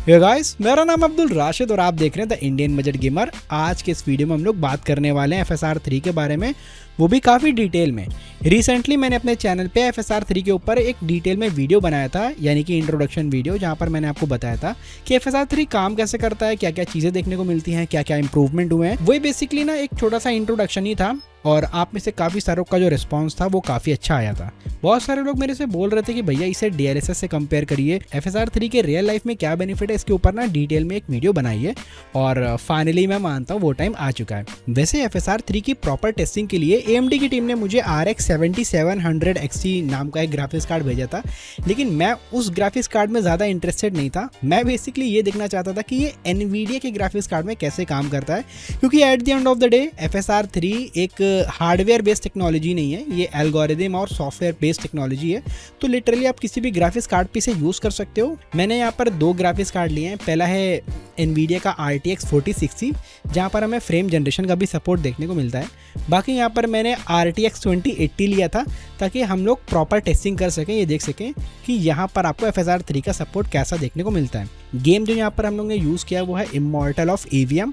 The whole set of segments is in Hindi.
हे गाइस, मेरा नाम अब्दुल राशिद और आप देख रहे हैं द इंडियन बजट गेमर। आज के इस वीडियो में हम लोग बात करने वाले हैं FSR 3 के बारे में, वो भी काफ़ी डिटेल में। रिसेंटली मैंने अपने चैनल पे FSR 3 के ऊपर एक डिटेल में वीडियो बनाया था, यानी कि इंट्रोडक्शन वीडियो, जहाँ पर मैंने आपको बताया था कि FSR 3 काम कैसे करता है, क्या क्या चीज़ें देखने को मिलती हैं, क्या क्या इंप्रूवमेंट हुए हैं। वही बेसिकली ना एक छोटा सा इंट्रोडक्शन ही था और आप में से काफ़ी सारों का जो रिस्पांस था वो काफ़ी अच्छा आया था। बहुत सारे लोग मेरे से बोल रहे थे कि भैया इसे DLSS से कंपेयर करिए, FSR 3 के रियल लाइफ में क्या बेनिफिट है, इसके ऊपर ना डिटेल में एक वीडियो बनाइए। और फाइनली मैं मानता हूँ वो टाइम आ चुका है। वैसे FSR 3 की प्रॉपर टेस्टिंग के लिए AMD की टीम ने मुझे RX 7700 XT नाम का एक ग्राफिक्स कार्ड भेजा था, लेकिन मैं उस ग्राफिक्स कार्ड में ज़्यादा इंटरेस्टेड नहीं था। मैं बेसिकली ये देखना चाहता था कि ये NVIDIA के ग्राफिक्स कार्ड में कैसे काम करता है, क्योंकि at the end of the day FSR 3 एक हार्डवेयर बेस्ड टेक्नोलॉजी नहीं है, ये एल्गोरिदम और सॉफ्टवेयर बेस्ड टेक्नोलॉजी है। तो लिटरली आप किसी भी ग्राफिक्स कार्ड पे इसे यूज़ कर सकते हो। मैंने यहाँ पर दो ग्राफिक्स कार्ड लिए हैं। पहला है NVIDIA का RTX 4060, जहाँ पर हमें फ्रेम जनरेशन का भी सपोर्ट देखने को मिलता है। बाकी यहाँ पर मैंने RTX 2080 लिया था ताकि हम लोग प्रॉपर टेस्टिंग कर सकें, ये देख सकें कि यहाँ पर आपको FSR 3 का सपोर्ट कैसा देखने को मिलता है। गेम जो यहाँ पर हम लोग ने यूज़ किया वो है इमॉर्टल ऑफ AVM,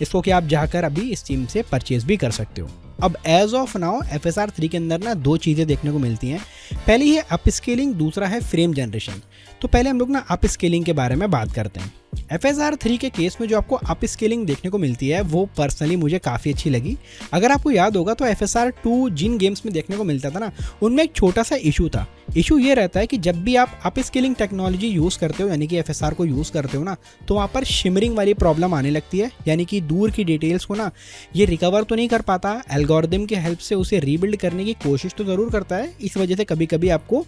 इसको कि आप जाकर अभी स्टीम से परचेज भी कर सकते हो। अब एज ऑफ नाउ FSR 3 के अंदर ना दो चीज़ें देखने को मिलती हैं। पहली है अप स्केलिंग, दूसरा है फ्रेम जनरेशन। तो पहले हम लोग ना अप स्केलिंग के बारे में बात करते हैं। FSR 3 के केस में जो आपको अप स्केलिंग देखने को मिलती है वो पर्सनली मुझे काफ़ी अच्छी लगी। अगर आपको याद होगा तो FSR 2 जिन गेम्स में देखने को मिलता था ना, उनमें एक छोटा सा इशू था। इशू ये रहता है कि जब भी आप अप स्केलिंग टेक्नोलॉजी यूज़ करते हो, यानी कि FSR को यूज़ करते हो ना, तो वहाँ पर शिमरिंग वाली प्रॉब्लम आने लगती है, यानी कि दूर की डिटेल्स को ना ये रिकवर तो नहीं कर पाता। एल्गोरिदम के हेल्प से उसे रीबिल्ड करने की कोशिश तो ज़रूर करता है, इस वजह से कभी कभी आपको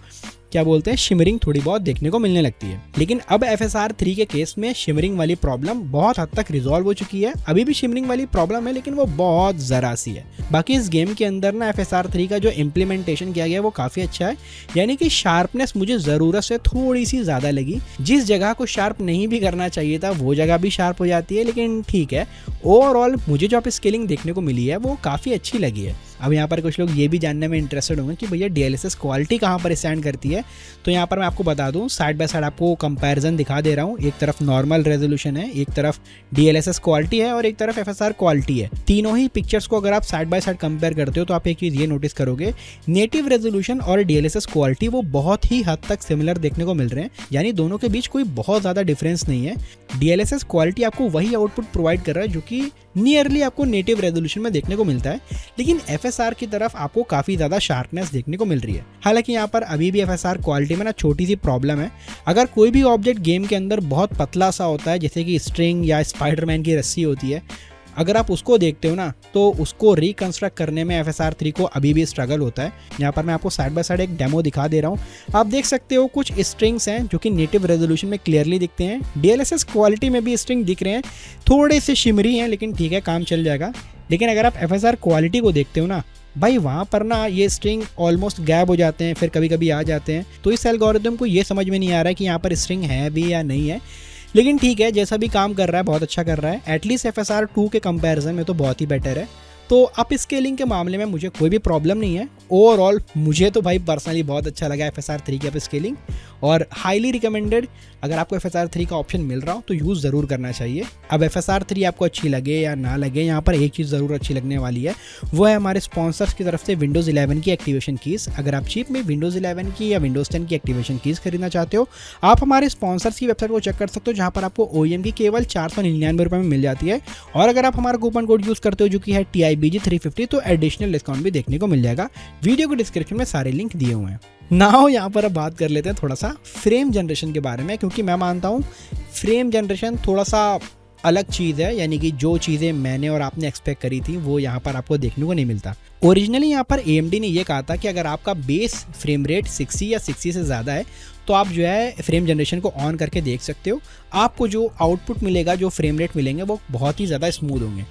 क्या बोलते हैं शिमरिंग थोड़ी बहुत देखने को मिलने लगती है। लेकिन अब FSR 3 के केस में शिमरिंग वाली प्रॉब्लम बहुत हद तक रिजॉल्व हो चुकी है। अभी भी शिमरिंग वाली प्रॉब्लम है, लेकिन वो बहुत ज़रा सी है। बाकी इस गेम के अंदर ना FSR 3 का जो इम्प्लीमेंटेशन किया गया है वो काफ़ी अच्छा है, यानी कि शार्पनेस मुझे ज़रूरत से थोड़ी सी ज़्यादा लगी। जिस जगह को शार्प नहीं भी करना चाहिए था वो जगह भी शार्प हो जाती है, लेकिन ठीक है। ओवरऑल मुझे जो आप स्केलिंग देखने को मिली है वो काफ़ी अच्छी लगी है। अब यहाँ पर कुछ लोग ये भी जानने में इंटरेस्टेड होंगे कि भैया DLSS क्वालिटी कहाँ पर स्टैंड करती है। तो यहाँ पर मैं आपको बता दूँ, साइड बाय साइड आपको कंपैरिजन दिखा दे रहा हूँ। एक तरफ नॉर्मल रेजोल्यूशन है, एक तरफ DLSS क्वालिटी है और एक तरफ FSR क्वालिटी है। तीनों ही पिक्चर्स को अगर आप साइड बाय साइड कंपेयर करते हो तो आप एक चीज़ ये नोटिस करोगे, नेटिव रेजोल्यूशन और DLSS क्वालिटी वो बहुत ही हद तक सिमिलर देखने को मिल रहे हैं, यानी दोनों के बीच कोई बहुत ज़्यादा डिफरेंस नहीं है। DLSS क्वालिटी आपको वही आउटपुट प्रोवाइड कर रहा है जो कि नियरली आपको नेटिव रेजोल्यूशन में देखने को मिलता है, लेकिन FSR की तरफ आपको काफ़ी ज़्यादा शार्पनेस देखने को मिल रही है। हालांकि यहाँ पर अभी भी FSR क्वालिटी में ना छोटी सी प्रॉब्लम है। अगर कोई भी ऑब्जेक्ट गेम के अंदर बहुत पतला सा होता है, जैसे कि स्ट्रिंग या स्पाइडरमैन की रस्सी होती है, अगर आप उसको देखते हो ना तो उसको रिकंस्ट्रक्ट करने में FSR 3 को अभी भी स्ट्रगल होता है। यहाँ पर मैं आपको साइड बाय साइड एक डेमो दिखा दे रहा हूँ। आप देख सकते हो कुछ स्ट्रिंग्स हैं जो कि नेटिव रेजोल्यूशन में क्लियरली दिखते हैं। DLSS क्वालिटी में भी स्ट्रिंग दिख रहे हैं, थोड़े से शिमरी हैं, लेकिन ठीक है, काम चल जाएगा। लेकिन अगर आप FSR क्वालिटी को देखते हो ना भाई, वहाँ पर ना ये स्ट्रिंग ऑलमोस्ट गैप हो जाते हैं, फिर कभी कभी आ जाते हैं। तो इस एल्गोरिदम को ये समझ में नहीं आ रहा है कि यहाँ पर स्ट्रिंग है भी या नहीं है, लेकिन ठीक है, जैसा भी काम कर रहा है बहुत अच्छा कर रहा है। एटलीस्ट FSR 2 के कंपैरिजन में तो बहुत ही बेटर है। तो अप स्केलिंग के मामले में मुझे कोई भी प्रॉब्लम नहीं है। ओवरऑल मुझे तो भाई पर्सनली बहुत अच्छा लगा FSR 3 की अप स्केलिंग, और हाईली रिकमेंडेड। अगर आपको FSR 3 का ऑप्शन मिल रहा हो तो यूज़ ज़रूर करना चाहिए। अब FSR 3 आपको अच्छी लगे या ना लगे, यहाँ पर एक चीज़ ज़रूर अच्छी लगने वाली है, वो है हमारे स्पॉन्सर्स की तरफ से Windows 11 की एक्टिवेशन कीज़। अगर आप चीप में Windows 11 की या Windows 10 की एक्टिवेशन कीज़ खरीदना चाहते हो, आप हमारे स्पॉन्सर्स की वेबसाइट को चेक कर सकते हो, जहाँ पर आपको OEM की केवल 499 रुपये में मिल जाती है। और अगर आप हमारा कूपन कोड यूज़ करते हो जो कि है TIBG350, तो एडिशनल डिस्काउंट भी देखने को मिल जाएगा। वीडियो के डिस्क्रिप्शन में सारे लिंक दिए हुए हैं। नाउ यहाँ पर अब बात कर लेते हैं थोड़ा सा फ्रेम जनरेशन के बारे में, क्योंकि मैं मानता हूँ फ्रेम जनरेशन थोड़ा सा अलग चीज़ है, यानी कि जो चीज़ें मैंने और आपने एक्सपेक्ट करी थी वो यहाँ पर आपको देखने को नहीं मिलता। ओरिजिनली यहाँ पर AMD ने ये कहा था कि अगर आपका बेस फ्रेम रेट 60 या 60 से ज़्यादा है तो आप जो है फ्रेम जनरेशन को ऑन करके देख सकते हो। आपको जो आउटपुट मिलेगा, जो फ्रेम रेट मिलेंगे वो बहुत ही ज़्यादा स्मूथ होंगे,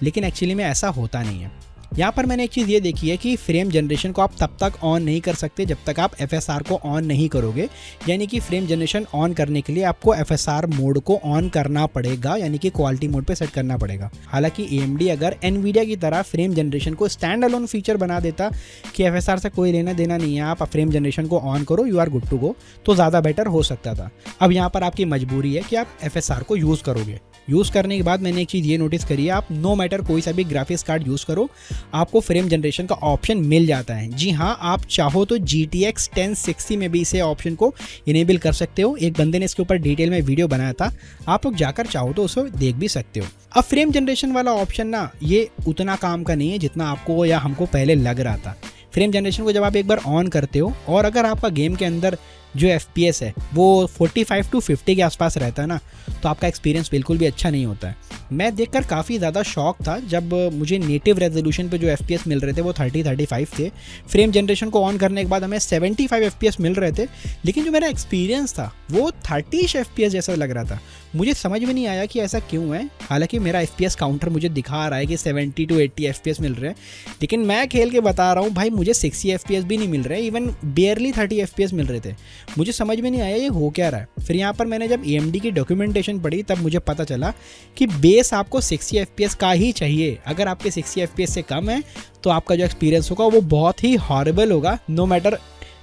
लेकिन एक्चुअली में ऐसा होता नहीं है। यहाँ पर मैंने एक चीज़ ये देखी है कि फ्रेम जनरेशन को आप तब तक ऑन नहीं कर सकते जब तक आप FSR को ऑन नहीं करोगे, यानी कि फ्रेम जनरेशन ऑन करने के लिए आपको FSR मोड को ऑन करना पड़ेगा, यानी कि क्वालिटी मोड पे सेट करना पड़ेगा। हालांकि AMD अगर NVIDIA की तरह फ्रेम जनरेशन को स्टैंड अलोन फीचर बना देता कि FSR से कोई लेना देना नहीं है, आप फ्रेम जनरेशन को ऑन करो, you are good to go, तो ज़्यादा बेटर हो सकता था। अब यहाँ पर आपकी मजबूरी है कि आप FSR को यूज़ करोगे। यूज़ करने के बाद मैंने एक चीज़ ये नोटिस करी है, आप नो मैटर कोई सा भी ग्राफिक्स कार्ड यूज़ करो, आपको फ्रेम जनरेशन का ऑप्शन मिल जाता है। जी हाँ, आप चाहो तो GTX 1060 में भी इसे ऑप्शन को इनेबल कर सकते हो। एक बंदे ने इसके ऊपर डिटेल में वीडियो बनाया था, आप लोग जाकर चाहो तो उसे देख भी सकते हो। अब फ्रेम जनरेशन वाला ऑप्शन ना ये उतना काम का नहीं है जितना आपको या हमको पहले लग रहा था। फ्रेम जनरेशन को जब आप एक बार ऑन करते हो और अगर आपका गेम के अंदर जो FPS है वो 45 to 50 के आसपास रहता है ना, तो आपका एक्सपीरियंस बिल्कुल भी अच्छा नहीं होता है। मैं देखकर काफ़ी ज़्यादा शॉक था जब मुझे नेटिव रेजोल्यूशन पे जो FPS मिल रहे थे वो 30-35 थे। फ्रेम जनरेशन को ऑन करने के बाद हमें 75 FPS मिल रहे थे, लेकिन जो मेरा एक्सपीरियंस था वो 30 FPS जैसा लग रहा था। मुझे समझ में नहीं आया कि ऐसा क्यों है। हालांकि मेरा FPS काउंटर मुझे दिखा रहा है कि 70 to 80 FPS मिल रहे हैं, लेकिन मैं खेल के बता रहा हूँ भाई मुझे 60 FPS भी नहीं मिल रहे, इवन बेयरली 30 FPS मिल रहे थे। मुझे समझ में नहीं आया ये हो क्या रहा है। फिर यहाँ पर मैंने जब AMD की डॉक्यूमेंटेशन पढ़ी तब मुझे पता चला कि बेस आपको 60 FPS का ही चाहिए। अगर आपके 60 FPS से कम है तो आपका जो एक्सपीरियंस होगा वो बहुत ही हॉरिबल होगा। नो मैटर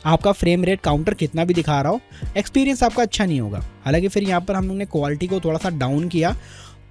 आपका फ्रेम रेट काउंटर कितना भी दिखा रहा हो, एक्सपीरियंस आपका अच्छा नहीं होगा। हालांकि फिर यहाँ पर हम लोग ने क्वालिटी को थोड़ा सा डाउन किया,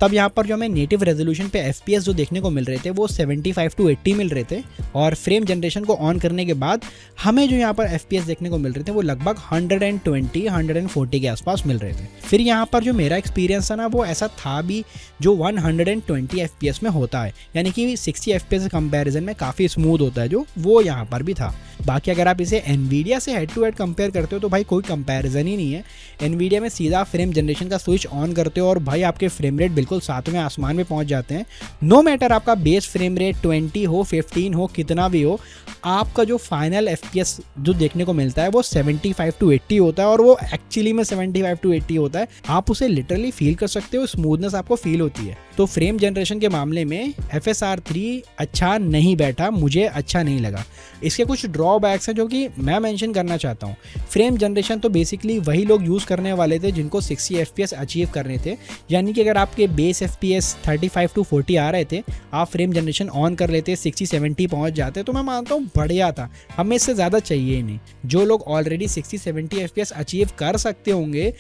तब यहाँ पर जो हमें नेटिव रेजोल्यूशन पे FPS जो देखने को मिल रहे थे वो 75 to 80 मिल रहे थे, और फ्रेम जनरेशन को ऑन करने के बाद हमें जो यहाँ पर FPS देखने को मिल रहे थे वो लगभग 120-140 के आसपास मिल रहे थे। फिर यहाँ पर जो मेरा एक्सपीरियंस था ना वो ऐसा था भी जो 120 FPS में होता है, यानी कि 60 FPS कंपेरिजन में काफ़ी स्मूथ होता है, जो वो यहाँ पर भी था। बाकी अगर आप इसे NVIDIA से हेड टू हेड कंपेयर करते हो तो भाई कोई कंपैरिजन ही नहीं है। NVIDIA में सीधा फ्रेम जनरेशन का स्विच ऑन करते हो और भाई आपके फ्रेम रेट बिल्कुल सातवें आसमान में पहुंच जाते हैं। नो मैटर आपका बेस फ्रेम रेट 20 हो 15 हो कितना भी हो, आपका जो फाइनल FPS जो देखने को मिलता है वो 75 to 80 होता है, और वो एक्चुअली में 75 to 80 होता है। आप उसे लिटरली फील कर सकते हो, स्मूथनेस आपको फील होती है। तो फ्रेम जनरेशन के मामले में FSR 3 अच्छा नहीं बैठा, मुझे अच्छा नहीं लगा। इसके कुछ ड्रॉबैक्स हैं जो कि मैं मेंशन करना चाहता हूँ। फ्रेम जनरेशन तो बेसिकली वही लोग यूज़ करने वाले थे जिनको 60 FPS अचीव करने थे, यानी कि अगर आपके बेस FPS 35 to 40 आ रहे थे, आप फ्रेम जनरेशन ऑन कर लेते 60-70 पहुँच जाते, तो मैं मानता हूँ बढ़िया था, हमें इससे ज़्यादा चाहिए ही नहीं। जो लोग ऑलरेडी 60-70 FPS अचीव कर सकते होंगे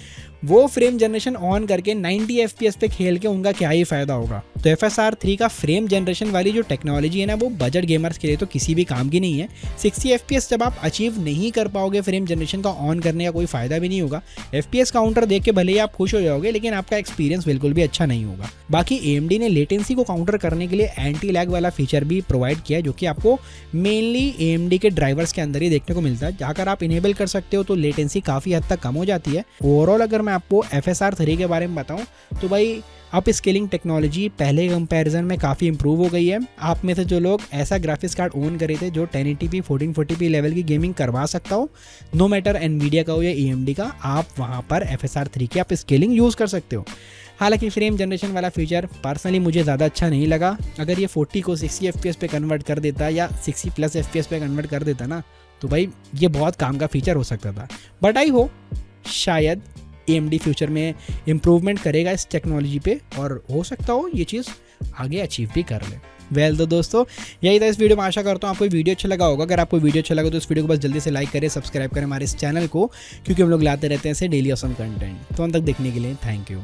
वो फ्रेम जनरेशन ऑन करके 90 FPS पे खेल के उनका क्या ही फ़ायदा होगा। तो FSR 3 का फ्रेम जनरेशन वाली जो टेक्नोलॉजी है ना वो बजट गेमर्स के लिए तो किसी भी काम की नहीं है। 60 FPS जब आप अचीव नहीं कर पाओगे फ्रेम जनरेशन का ऑन करने का कोई फ़ायदा भी नहीं होगा। FPS काउंटर देख के भले ही आप खुश हो जाओगे, लेकिन आपका एक्सपीरियंस बिल्कुल भी अच्छा नहीं होगा। बाकी AMD ने लेटेंसी को काउंटर करने के लिए एंटी लैग वाला फीचर भी प्रोवाइड किया है, जो कि आपको मेनली AMD के ड्राइवर्स के अंदर ही देखने को मिलता है। जाकर आप इनेबल कर सकते हो तो लेटेंसी काफ़ी हद तक कम हो जाती है। ओवरऑल अगर मैं आपको FSR 3 के बारे में बताऊं तो भाई अप स्केलिंग टेक्नोलॉजी पहले कंपैरिजन में काफ़ी इंप्रूव हो गई है। आप में से जो लोग ऐसा ग्राफिक्स कार्ड ओन करे थे जो 1080p 1440p लेवल की गेमिंग करवा सकता हो, नो मैटर NVIDIA का हो या AMD का, आप वहाँ पर FSR 3 की आप स्केलिंग यूज़ कर सकते हो। हालांकि फ्रेम जनरेशन वाला फीचर पर्सनली मुझे ज़्यादा अच्छा नहीं लगा। अगर ये 40 को 60 FPS पे कन्वर्ट कर देता या 60+ FPS पे कन्वर्ट कर देता ना, तो भाई ये बहुत काम का फीचर हो सकता था। बट आई होप शायद AMD फ्यूचर में इम्प्रूवमेंट करेगा इस टेक्नोलॉजी पे, और हो सकता हो ये चीज़ आगे अचीव भी कर ले। वेल तो दोस्तों यही था इस वीडियो में। आशा करता हूँ आपको वीडियो अच्छा लगा होगा। अगर आपको वीडियो अच्छा लगा तो इस वीडियो को बस जल्दी से लाइक करें, सब्सक्राइब करें हमारे इस चैनल को, क्योंकि हम लोग लाते रहते हैं ऐसे डेली ऑसम कंटेंट। तो अंत तक देखने के लिए थैंक यू।